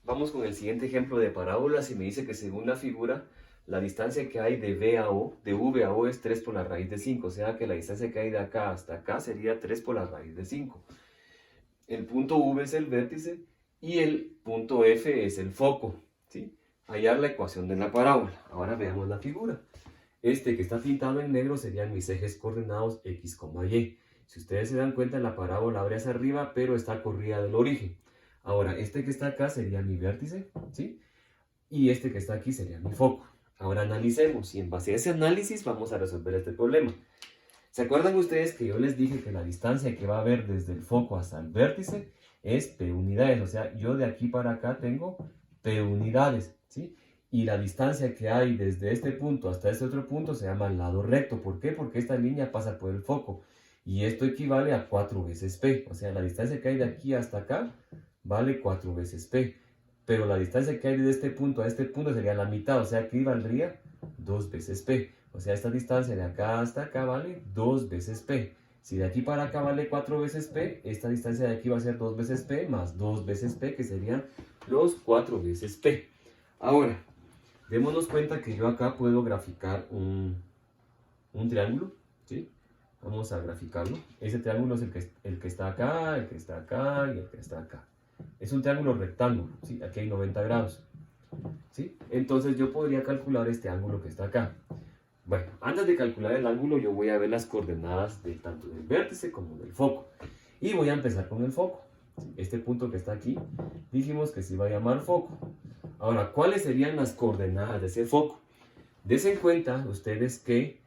Vamos con el siguiente ejemplo de parábolas y me dice que según la figura, la distancia que hay de V a O es 3 por la raíz de 5. O sea que la distancia que hay de acá hasta acá sería 3 por la raíz de 5. El punto V es el vértice y el punto F es el foco, ¿sí? Hallar la ecuación de la parábola. Ahora veamos la figura. Este que está pintado en negro serían mis ejes coordenados X, Y. Si ustedes se dan cuenta, la parábola abre hacia arriba, pero está corrida del origen. Ahora, este que está acá sería mi vértice, ¿sí? Y este que está aquí sería mi foco. Ahora analicemos y en base a ese análisis vamos a resolver este problema. ¿Se acuerdan ustedes que yo les dije que la distancia que va a haber desde el foco hasta el vértice es P unidades? O sea, yo de aquí para acá tengo P unidades, ¿sí? Y la distancia que hay desde este punto hasta este otro punto se llama lado recto. ¿Por qué? Porque esta línea pasa por el foco. Y esto equivale a 4 veces P. O sea, la distancia que hay de aquí hasta acá vale 4 veces P. Pero la distancia que hay de este punto a este punto sería la mitad. O sea, aquí valdría 2 veces P. O sea, esta distancia de acá hasta acá vale 2 veces P. Si de aquí para acá vale 4 veces P, esta distancia de aquí va a ser 2 veces P más 2 veces P, que serían los 4 veces P. Ahora, démonos cuenta que yo acá puedo graficar un triángulo, ¿sí? Vamos a graficarlo. Ese triángulo es el que está acá, el que está acá y el que está acá. Es un triángulo rectángulo, ¿sí? Aquí hay 90 grados, ¿sí? Entonces yo podría calcular este ángulo que está acá. Bueno, antes de calcular el ángulo yo voy a ver las coordenadas tanto del vértice como del foco. Y voy a empezar con el foco. Este punto que está aquí, dijimos que se iba a llamar foco. Ahora, ¿cuáles serían las coordenadas de ese foco? Desen cuenta ustedes que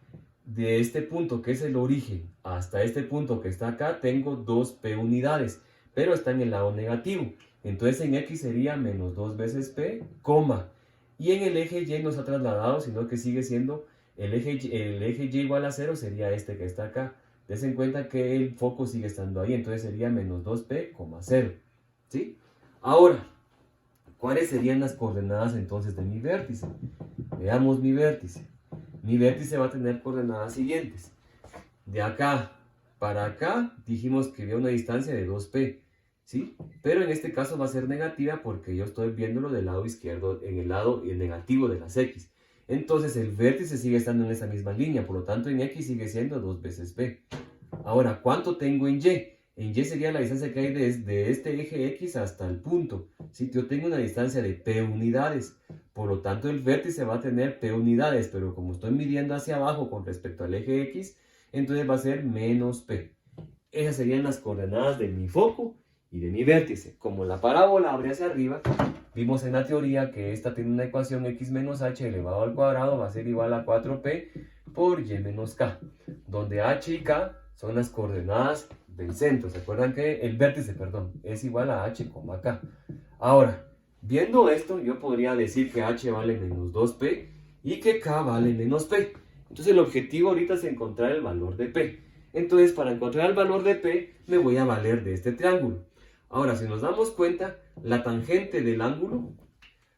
de este punto que es el origen hasta este punto que está acá tengo 2P unidades, pero está en el lado negativo. Entonces en X sería menos 2 veces P, coma. Y en el eje Y no se ha trasladado, sino que sigue siendo el eje Y igual a 0 sería este que está acá. Desen cuenta que el foco sigue estando ahí, entonces sería menos 2P, 0. ¿Sí? Ahora, ¿cuáles serían las coordenadas entonces de mi vértice? Veamos mi vértice. Mi vértice va a tener coordenadas siguientes. De acá para acá dijimos que había una distancia de 2P, ¿sí? Pero en este caso va a ser negativa porque yo estoy viéndolo del lado izquierdo, en el lado negativo de las X. Entonces el vértice sigue estando en esa misma línea, por lo tanto en X sigue siendo 2 veces P. Ahora, ¿cuánto tengo en Y? En Y sería la distancia que hay desde este eje X hasta el punto. Si yo tengo una distancia de P unidades, por lo tanto el vértice va a tener P unidades, pero como estoy midiendo hacia abajo con respecto al eje X, entonces va a ser menos P. Esas serían las coordenadas de mi foco y de mi vértice. Como la parábola abre hacia arriba, vimos en la teoría que esta tiene una ecuación x menos h elevado al cuadrado va a ser igual a 4p por y menos k, donde h y k son las coordenadas del centro. ¿Se acuerdan que el vértice, perdón, es igual a h, k? Ahora, viendo esto, yo podría decir que h vale menos 2p y que k vale menos p. Entonces el objetivo ahorita es encontrar el valor de p. Entonces para encontrar el valor de p me voy a valer de este triángulo. Ahora, si nos damos cuenta, la tangente del ángulo,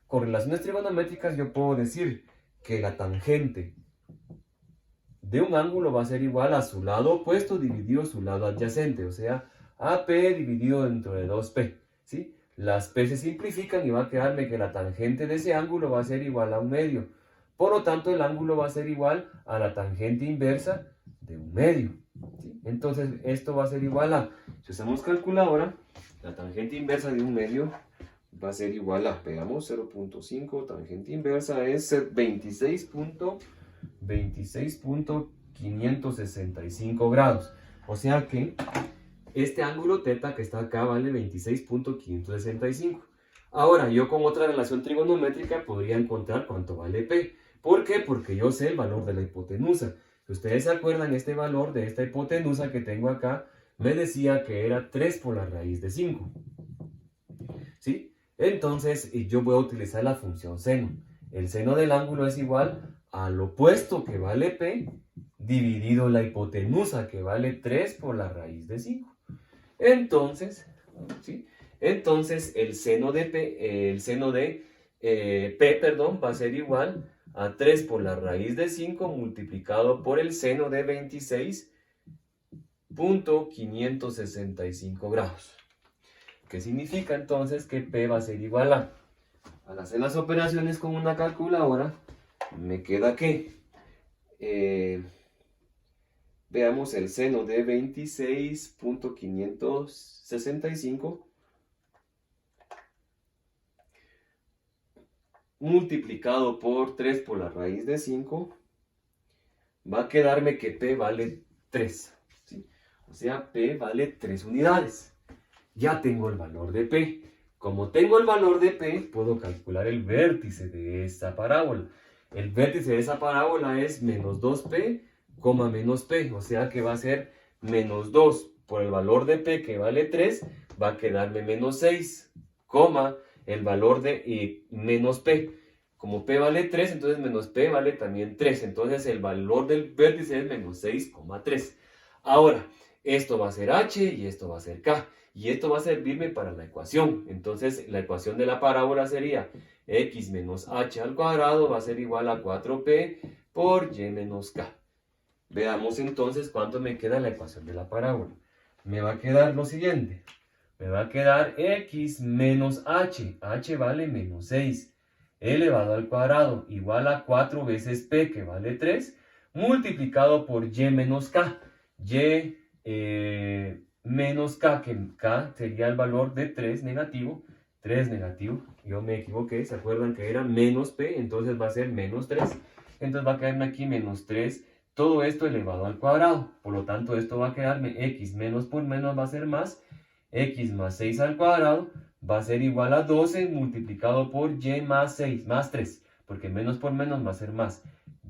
con relaciones trigonométricas yo puedo decir que la tangente de un ángulo va a ser igual a su lado opuesto dividido su lado adyacente, o sea, AP dividido dentro de 2P, ¿sí? Las P se simplifican y va a quedarme que la tangente de ese ángulo va a ser igual a 1/2. Por lo tanto, el ángulo va a ser igual a la tangente inversa de 1/2. ¿Sí? Entonces, esto va a ser igual a, si usamos calculadora, la tangente inversa de 1/2 va a ser igual a, veamos, 0.5, tangente inversa es 26.565 grados. O sea que este ángulo θ que está acá vale 26.565. Ahora, yo con otra relación trigonométrica podría encontrar cuánto vale P. ¿Por qué? Porque yo sé el valor de la hipotenusa. Si ustedes se acuerdan, este valor de esta hipotenusa que tengo acá me decía que era 3 por la raíz de 5. ¿Sí? Entonces, yo voy a utilizar la función seno. El seno del ángulo es igual al opuesto que vale P dividido la hipotenusa que vale 3 por la raíz de 5. Entonces, ¿sí? Entonces el seno de P, perdón, va a ser igual a 3 por la raíz de 5 multiplicado por el seno de 26.565 grados. ¿Qué significa entonces que P va a ser igual a Al hacer las operaciones con una calculadora, me queda que, veamos el seno de 26.565 multiplicado por 3 por la raíz de 5, va a quedarme que P vale 3. ¿Sí? O sea, P vale 3 unidades. Ya tengo el valor de P. Como tengo el valor de P, puedo calcular el vértice de esta parábola. El vértice de esa parábola es menos 2P, menos P. O sea que va a ser menos 2 por el valor de P, que vale 3, va a quedarme menos 6, el valor de menos P. Como P vale 3, entonces menos P vale también 3. Entonces el valor del vértice es menos 6,3. Ahora, esto va a ser H y esto va a ser K. Y esto va a servirme para la ecuación. Entonces la ecuación de la parábola sería x menos h al cuadrado va a ser igual a 4p por y menos k. Veamos entonces cuánto me queda en la ecuación de la parábola. Me va a quedar lo siguiente. Me va a quedar x menos h. H vale menos 6 elevado al cuadrado igual a 4 veces p, que vale 3, multiplicado por y menos k. Y menos k, que k sería el valor de 3 negativo. Yo me equivoqué, ¿se acuerdan que era menos p? Entonces va a ser menos 3. Entonces va a quedarme aquí menos 3. Todo esto elevado al cuadrado. Por lo tanto, esto va a quedarme x menos por menos va a ser más. X más 6 al cuadrado va a ser igual a 12 multiplicado por y más 6, más 3. Porque menos por menos va a ser más.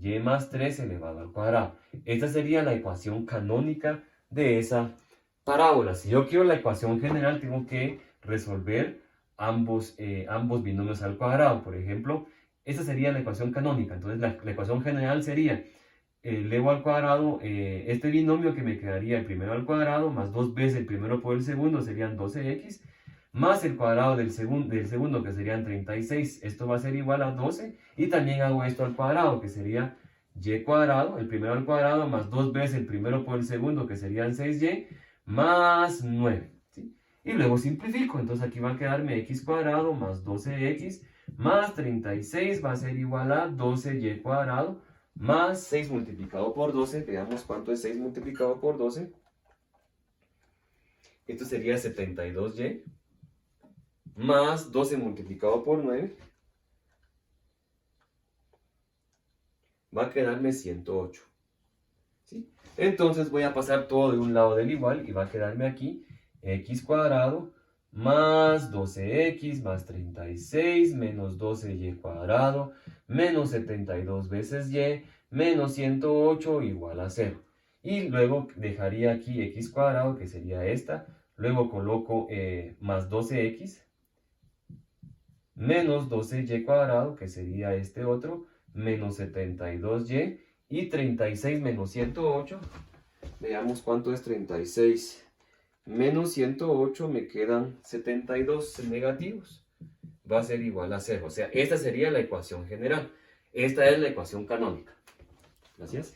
Y más 3 elevado al cuadrado. Esta sería la ecuación canónica de esa parábola. Si yo quiero la ecuación general, tengo que resolver ambos binomios al cuadrado. Por ejemplo, esta sería la ecuación canónica. Entonces la ecuación general sería elevo al cuadrado este binomio, que me quedaría el primero al cuadrado más 2 veces el primero por el segundo, serían 12x, más el cuadrado del segundo, que serían 36. Esto va a ser igual a 12. Y también hago esto al cuadrado, que sería y cuadrado, el primero al cuadrado, más 2 veces el primero por el segundo, que serían 6y, más 9. ¿Sí? Y luego simplifico. Entonces aquí va a quedarme x cuadrado más 12x más 36 va a ser igual a 12y cuadrado más 6 multiplicado por 12. Veamos cuánto es 6 multiplicado por 12. Esto sería 72y más 12 multiplicado por 9. Va a quedarme 108. ¿Sí? Entonces voy a pasar todo de un lado del igual y va a quedarme aquí x cuadrado más 12x más 36 menos 12y cuadrado menos 72 veces y menos 108 igual a 0. Y luego dejaría aquí x cuadrado, que sería esta. Luego coloco más 12x menos 12y cuadrado, que sería este otro, menos 72y, y 36 menos 108. Veamos cuánto es 36 menos 108, me quedan 72 negativos. Va a ser igual a 0. O sea, esta sería la ecuación general. Esta es la ecuación canónica. Gracias.